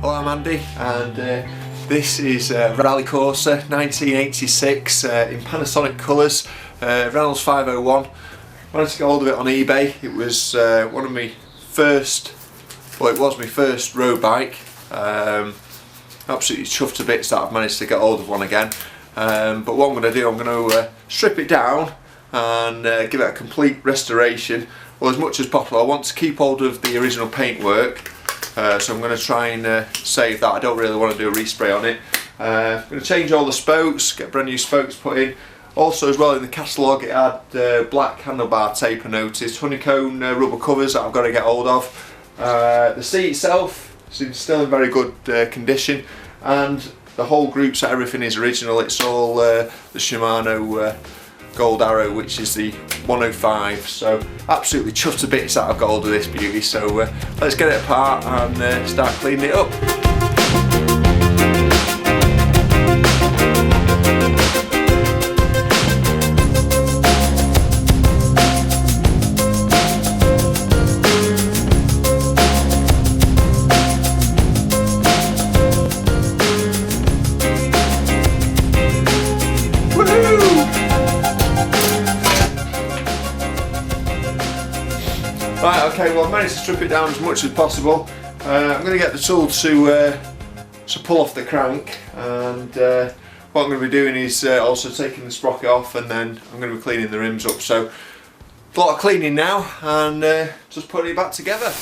Hello, I'm Andy, and this is Raleigh Corsa 1986 in Panasonic colours, Reynolds 501. Managed to get hold of it on eBay. It was one of my first, well, it was my first road bike. Absolutely chuffed to bits that I've managed to get hold of one again. But what I'm going to do, I'm going to strip it down and give it a complete restoration, well, as much as possible. I want to keep hold of the original paintwork, so I'm going to try and save that. I don't really want to do a respray on it. I'm going to change all the spokes, get brand new spokes put in. Also, as well, in the catalogue it had black handlebar tape, I noticed, honeycomb rubber covers that I've got to get hold of. The seat itself seems still in very good condition, and the whole group set, everything is original. It's all the Shimano Gold Arrow, which is the 105, so absolutely chuffed to bits that I've got hold of this beauty. So let's get it apart and start cleaning it up. Right, okay, well, I've managed to strip it down as much as possible. I'm going to get the tool to pull off the crank, and what I'm going to be doing is also taking the sprocket off, and then I'm going to be cleaning the rims up. So a lot of cleaning now, and just putting it back together.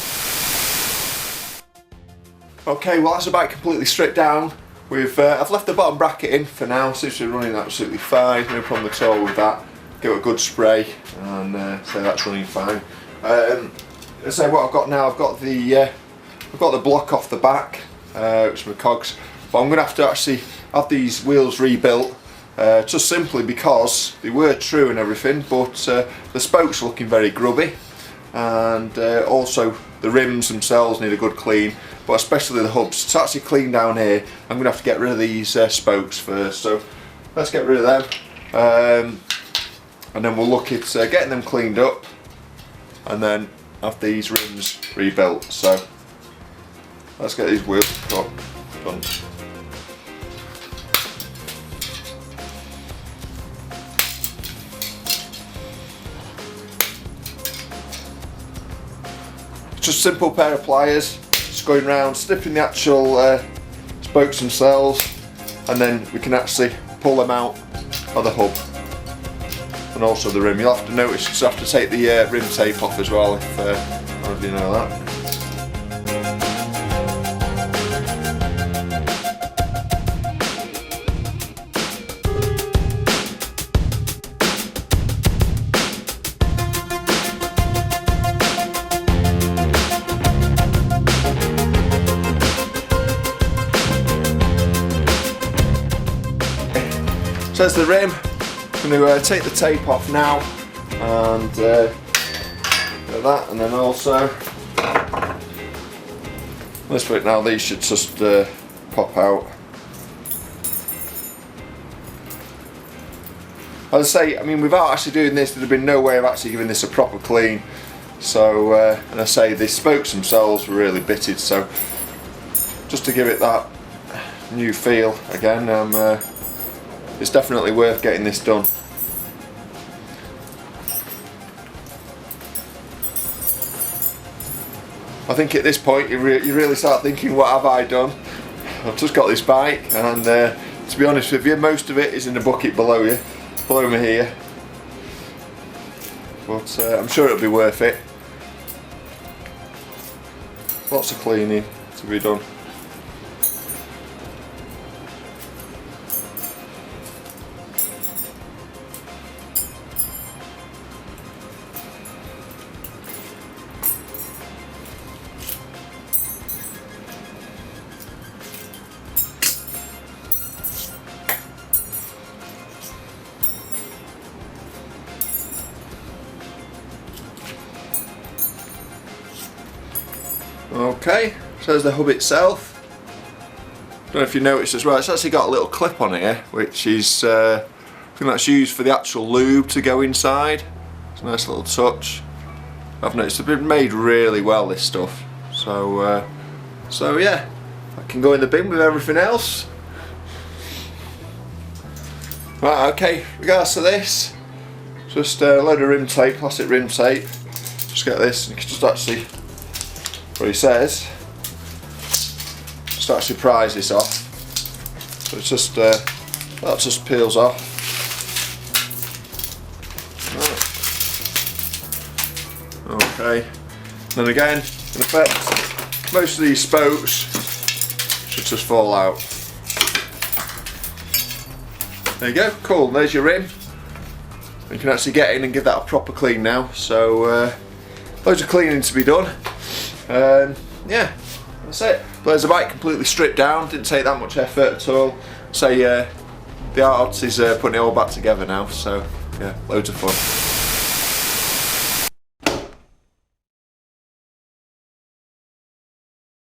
Okay, well, that's the bike completely stripped down. I've left the bottom bracket in for now. Seems to be running absolutely fine, no problem at all with that. Give it a good spray, and so that's running fine. So what I've got now, I've got the block off the back, which is my cogs, but I'm going to have to actually have these wheels rebuilt, just simply because they were true and everything, but the spokes are looking very grubby, and also the rims themselves need a good clean, but especially the hubs. To actually clean down here, I'm going to have to get rid of these spokes first, so let's get rid of them, and then we'll look at getting them cleaned up, and then have these rims rebuilt. So let's get these wheels done. Just a simple pair of pliers, just going around snipping the actual spokes themselves, and then we can actually pull them out of the hub. And also the rim. You'll have to notice, you have to take the rim tape off as well, if none of you know that. So there's the rim. I'm going to take the tape off now, and that, and then also this bit now, these should just pop out. As I say, I mean, without actually doing this, there'd have been no way of actually giving this a proper clean. So, and I say, the spokes themselves were really bitted, so just to give it that new feel again, it's definitely worth getting this done. I think at this point you really start thinking, what have I done? I've just got this bike, and to be honest with you, most of it is in the bucket below me here. But I'm sure it'll be worth it. Lots of cleaning to be done. Okay, so there's the hub itself. Don't know if you noticed as well, it's actually got a little clip on here, which is I think that's used for the actual lube to go inside. It's a nice little touch. I've noticed it's been made really well, this stuff. So yeah, that can go in the bin with everything else. Right, okay, regards to this, just a load of rim tape, plastic rim tape. Just get this, and you can just actually, what he says, just actually prise this off. So it's just, that just peels off. Right. Okay, then again, in effect, most of these spokes should just fall out. There you go, cool, there's your rim. You can actually get in and give that a proper clean now. So, loads of cleaning to be done. Yeah, that's it. But there's the bike completely stripped down, didn't take that much effort at all. So, the art is putting it all back together now, so yeah, loads of fun.